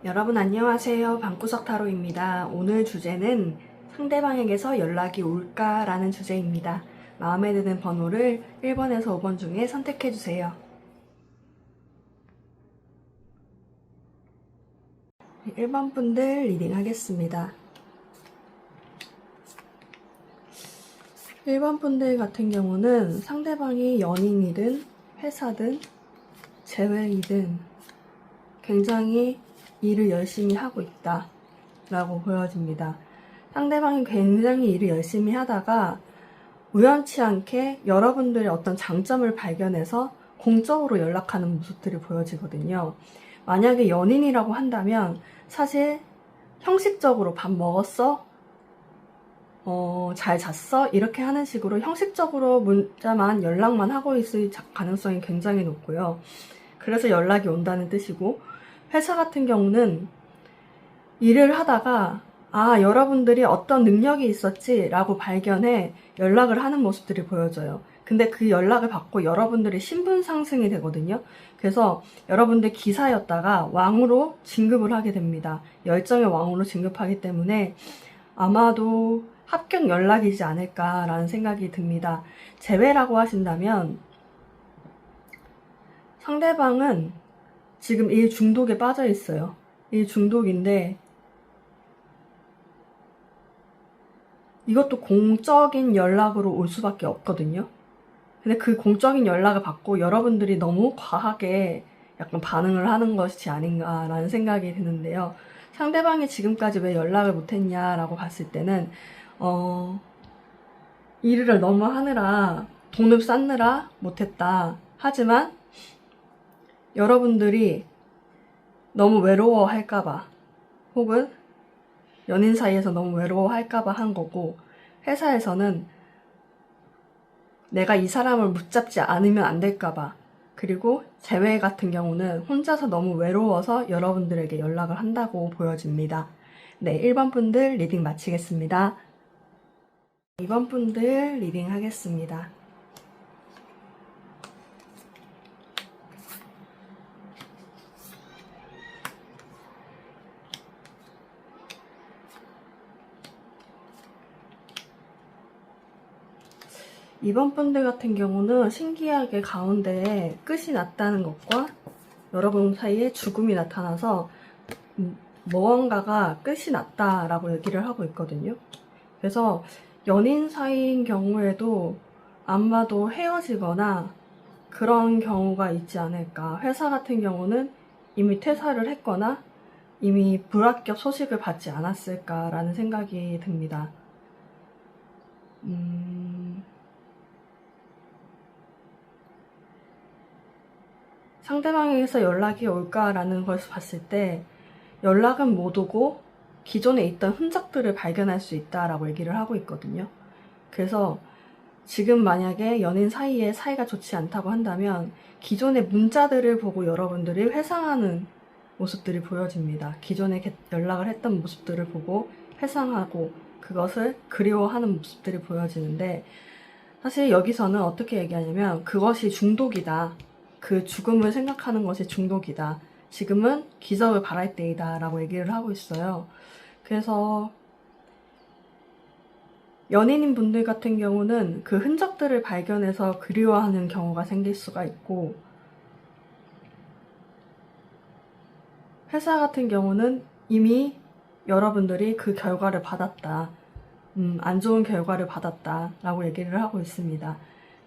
여러분 안녕하세요. 방구석 타로입니다. 오늘 주제는 상대방에게서 연락이 올까라는 주제입니다. 마음에 드는 번호를 1번에서 5번 중에 선택해주세요. 1번 분들 리딩 하겠습니다. 1번 분들 같은 경우는 상대방이 연인이든 회사든 재회이든 굉장히 일을 열심히 하고 있다 라고 보여집니다. 상대방이 굉장히 일을 열심히 하다가 우연치 않게 여러분들의 어떤 장점을 발견해서 공적으로 연락하는 모습들이 보여지거든요. 만약에 연인이라고 한다면 사실 형식적으로 밥 먹었어? 잘 잤어? 이렇게 하는 식으로 형식적으로 문자만 연락만 하고 있을 가능성이 굉장히 높고요. 그래서 연락이 온다는 뜻이고, 회사 같은 경우는 일을 하다가 여러분들이 어떤 능력이 있었지 라고 발견해 연락을 하는 모습들이 보여져요. 근데 그 연락을 받고 여러분들이 신분 상승이 되거든요. 그래서 여러분들 기사였다가 왕으로 진급을 하게 됩니다. 열정의 왕으로 진급하기 때문에 아마도 합격 연락이지 않을까라는 생각이 듭니다. 재회라고 하신다면 상대방은 지금 일 중독에 빠져 있어요. 일 중독인데 이것도 공적인 연락으로 올 수밖에 없거든요. 근데 그 공적인 연락을 받고 여러분들이 너무 과하게 약간 반응을 하는 것이 아닌가라는 생각이 드는데요. 상대방이 지금까지 왜 연락을 못했냐라고 봤을 때는 일을 너무 하느라 돈을 쌓느라 못했다. 하지만 여러분들이 너무 외로워할까봐 혹은 연인 사이에서 너무 외로워할까봐 한 거고, 회사에서는 내가 이 사람을 붙잡지 않으면 안 될까봐, 그리고 재회 같은 경우는 혼자서 너무 외로워서 여러분들에게 연락을 한다고 보여집니다. 네, 1번 분들 리딩 마치겠습니다. 2번 분들 리딩 하겠습니다. 2번 분들 같은 경우는 신기하게 가운데에 끝이 났다는 것과 여러분 사이에 죽음이 나타나서 무언가가 끝이 났다라고 얘기를 하고 있거든요. 그래서 연인 사이인 경우에도 아마도 헤어지거나 그런 경우가 있지 않을까. 회사 같은 경우는 이미 퇴사를 했거나 이미 불합격 소식을 받지 않았을까라는 생각이 듭니다. 상대방에게서 연락이 올까라는 것을 봤을 때 연락은 못 오고 기존에 있던 흔적들을 발견할 수 있다라고 얘기를 하고 있거든요. 그래서 지금 만약에 연인 사이에 사이가 좋지 않다고 한다면 기존의 문자들을 보고 여러분들이 회상하는 모습들이 보여집니다. 기존에 연락을 했던 모습들을 보고 회상하고 그것을 그리워하는 모습들이 보여지는데, 사실 여기서는 어떻게 얘기하냐면 그것이 중독이다. 그 죽음을 생각하는 것이 중독이다. 지금은 기적을 바랄 때이다 라고 얘기를 하고 있어요. 그래서 연인인 분들 같은 경우는 그 흔적들을 발견해서 그리워하는 경우가 생길 수가 있고, 회사 같은 경우는 이미 여러분들이 그 결과를 받았다. 안 좋은 결과를 받았다 라고 얘기를 하고 있습니다.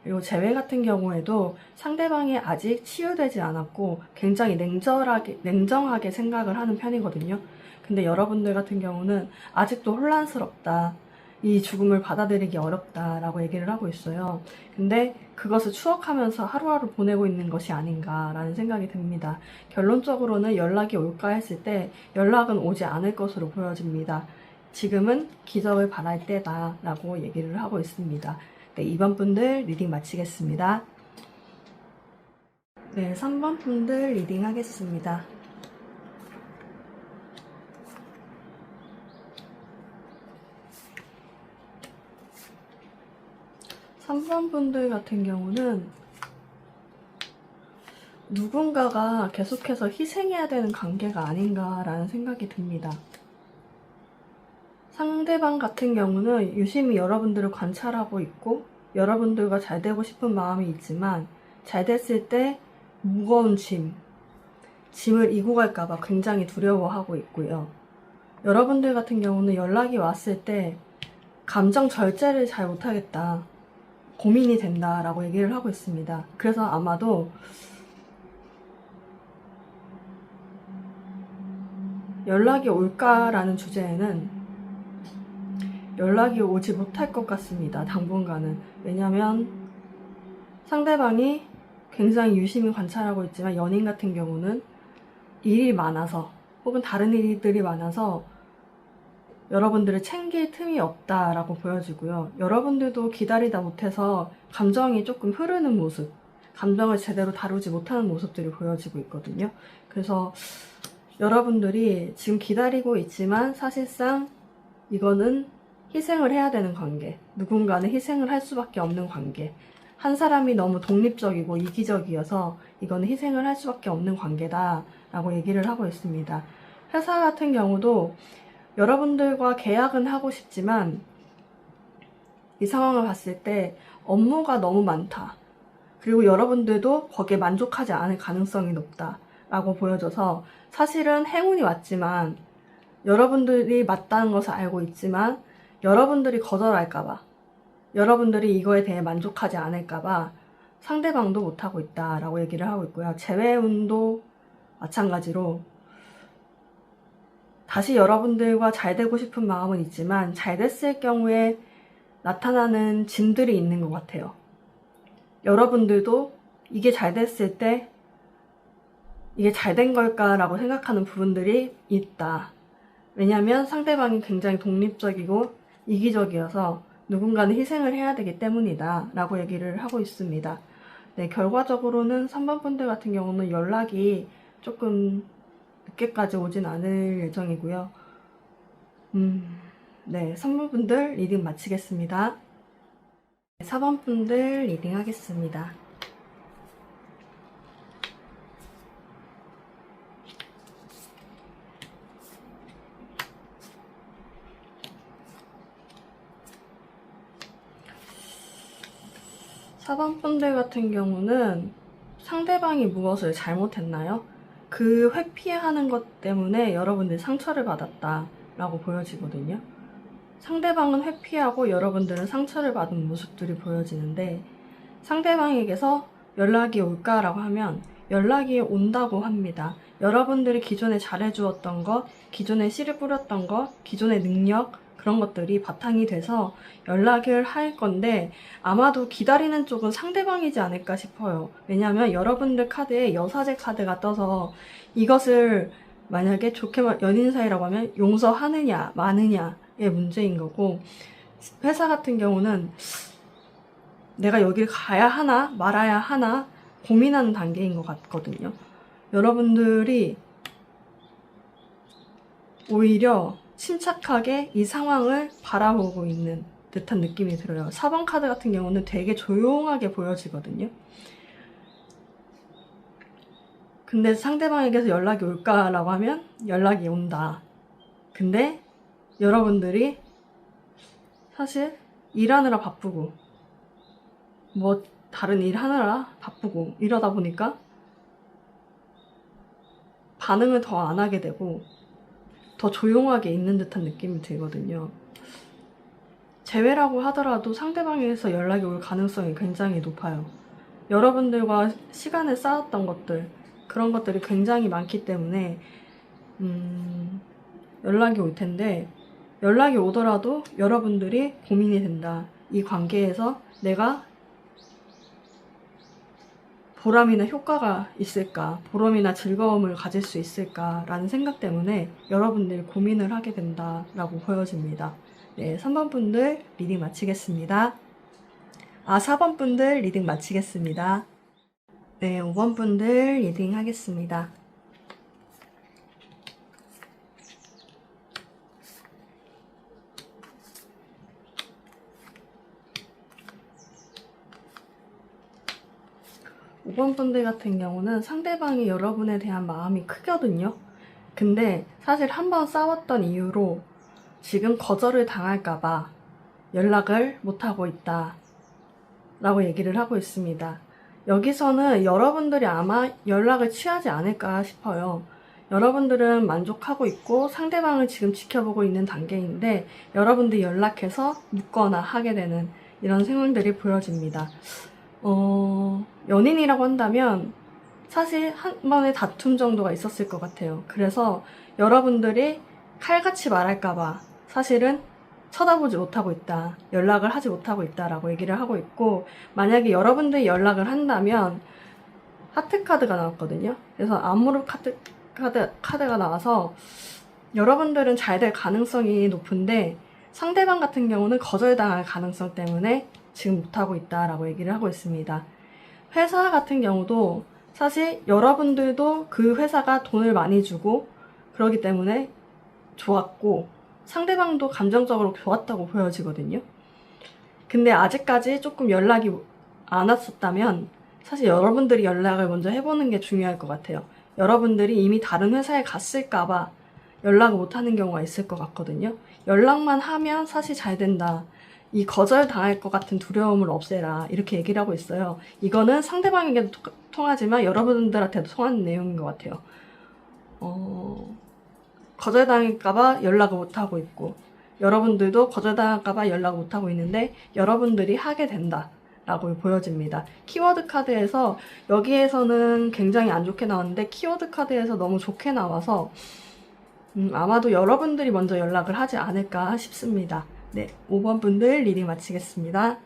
그리고 재회 같은 경우에도 상대방이 아직 치유되지 않았고 굉장히 냉정하게 생각을 하는 편이거든요. 근데 여러분들 같은 경우는 아직도 혼란스럽다. 이 죽음을 받아들이기 어렵다라고 얘기를 하고 있어요. 근데 그것을 추억하면서 하루하루 보내고 있는 것이 아닌가라는 생각이 듭니다. 결론적으로는 연락이 올까 했을 때 연락은 오지 않을 것으로 보여집니다. 지금은 기적을 바랄 때다라고 얘기를 하고 있습니다. 네, 2번 분들 리딩 마치겠습니다. 네, 3번 분들 리딩 하겠습니다. 3번 분들 같은 경우는 누군가가 계속해서 희생해야 되는 관계가 아닌가라는 생각이 듭니다. 상대방 같은 경우는 유심히 여러분들을 관찰하고 있고 여러분들과 잘 되고 싶은 마음이 있지만 잘 됐을 때 무거운 짐을 이고 갈까봐 굉장히 두려워하고 있고요. 여러분들 같은 경우는 연락이 왔을 때 감정 절제를 잘 못하겠다, 고민이 된다라고 얘기를 하고 있습니다. 그래서 아마도 연락이 올까라는 주제에는 연락이 오지 못할 것 같습니다. 당분간은. 왜냐면 상대방이 굉장히 유심히 관찰하고 있지만 연인 같은 경우는 일이 많아서 혹은 다른 일들이 많아서 여러분들을 챙길 틈이 없다라고 보여지고요. 여러분들도 기다리다 못해서 감정이 조금 흐르는 모습, 감정을 제대로 다루지 못하는 모습들이 보여지고 있거든요. 그래서 여러분들이 지금 기다리고 있지만 사실상 이거는 희생을 해야 되는 관계, 누군가는 희생을 할 수밖에 없는 관계, 한 사람이 너무 독립적이고 이기적이어서 이거는 희생을 할 수밖에 없는 관계다 라고 얘기를 하고 있습니다. 회사 같은 경우도 여러분들과 계약은 하고 싶지만 이 상황을 봤을 때 업무가 너무 많다, 그리고 여러분들도 거기에 만족하지 않을 가능성이 높다 라고 보여져서 사실은 행운이 왔지만 여러분들이 맞다는 것을 알고 있지만 여러분들이 거절할까봐, 여러분들이 이거에 대해 만족하지 않을까봐 상대방도 못하고 있다라고 얘기를 하고 있고요. 재회운도 마찬가지로 다시 여러분들과 잘 되고 싶은 마음은 있지만 잘 됐을 경우에 나타나는 짐들이 있는 것 같아요. 여러분들도 이게 잘 됐을 때 이게 잘 된 걸까라고 생각하는 부분들이 있다. 왜냐하면 상대방이 굉장히 독립적이고 이기적이어서 누군가는 희생을 해야 되기 때문이다 라고 얘기를 하고 있습니다. 네, 결과적으로는 3번 분들 같은 경우는 연락이 조금 늦게까지 오진 않을 예정이고요. 네, 3번 분들 리딩 마치겠습니다. 4번 분들 리딩 하겠습니다. 사번 분들 같은 경우는 상대방이 무엇을 잘못했나요? 그 회피하는 것 때문에 여러분들이 상처를 받았다 라고 보여지거든요. 상대방은 회피하고 여러분들은 상처를 받은 모습들이 보여지는데, 상대방에게서 연락이 올까라고 하면 연락이 온다고 합니다. 여러분들이 기존에 잘해주었던 것, 기존에 씨를 뿌렸던 것, 기존의 능력, 그런 것들이 바탕이 돼서 연락을 할 건데 아마도 기다리는 쪽은 상대방이지 않을까 싶어요. 왜냐하면 여러분들 카드에 여사제 카드가 떠서 이것을 만약에 좋게 연인 사이라고 하면 용서하느냐 마느냐의 문제인 거고, 회사 같은 경우는 내가 여길 가야 하나 말아야 하나 고민하는 단계인 것 같거든요. 여러분들이 오히려 침착하게 이 상황을 바라보고 있는 듯한 느낌이 들어요. 4번 카드 같은 경우는 되게 조용하게 보여지거든요. 근데 상대방에게서 연락이 올까라고 하면 연락이 온다. 근데 여러분들이 사실 일하느라 바쁘고 뭐 다른 일 하느라 바쁘고 이러다 보니까 반응을 더 안 하게 되고 더 조용하게 있는 듯한 느낌이 들거든요. 재회라고 하더라도 상대방에게서 연락이 올 가능성이 굉장히 높아요. 여러분들과 시간을 쌓았던 것들, 그런 것들이 굉장히 많기 때문에 연락이 올 텐데, 연락이 오더라도 여러분들이 고민이 된다. 이 관계에서 내가 보람이나 효과가 있을까, 보람이나 즐거움을 가질 수 있을까라는 생각 때문에 여러분들이 고민을 하게 된다라고 보여집니다. 네, 3번 분들 리딩 마치겠습니다. 4번 분들 리딩 마치겠습니다. 네, 5번 분들 리딩 하겠습니다. 5번 분들 같은 경우는 상대방이 여러분에 대한 마음이 크거든요. 근데 사실 한번 싸웠던 이유로 지금 거절을 당할까봐 연락을 못하고 있다 라고 얘기를 하고 있습니다. 여기서는 여러분들이 아마 연락을 취하지 않을까 싶어요. 여러분들은 만족하고 있고 상대방을 지금 지켜보고 있는 단계인데 여러분들이 연락해서 묻거나 하게 되는 이런 상황들이 보여집니다. 연인이라고 한다면 사실 한 번의 다툼 정도가 있었을 것 같아요. 그래서 여러분들이 칼같이 말할까봐 사실은 쳐다보지 못하고 있다, 연락을 하지 못하고 있다라고 얘기를 하고 있고, 만약에 여러분들이 연락을 한다면 하트카드가 나왔거든요. 그래서 아무르 카드가 나와서 여러분들은 잘 될 가능성이 높은데 상대방 같은 경우는 거절당할 가능성 때문에 지금 못하고 있다라고 얘기를 하고 있습니다. 회사 같은 경우도 사실 여러분들도 그 회사가 돈을 많이 주고 그러기 때문에 좋았고 상대방도 감정적으로 좋았다고 보여지거든요. 근데 아직까지 조금 연락이 안 왔었다면 사실 여러분들이 연락을 먼저 해보는 게 중요할 것 같아요. 여러분들이 이미 다른 회사에 갔을까봐 연락을 못하는 경우가 있을 것 같거든요. 연락만 하면 사실 잘 된다, 이 거절 당할 것 같은 두려움을 없애라, 이렇게 얘기를 하고 있어요. 이거는 상대방에게도 통하지만 여러분들한테도 통하는 내용인 것 같아요. 거절당할까봐 연락을 못하고 있고 여러분들도 거절당할까봐 연락을 못하고 있는데 여러분들이 하게 된다 라고 보여집니다. 키워드 카드에서 여기에서는 굉장히 안 좋게 나왔는데 키워드 카드에서 너무 좋게 나와서 아마도 여러분들이 먼저 연락을 하지 않을까 싶습니다. 네, 5번 분들 리딩 마치겠습니다.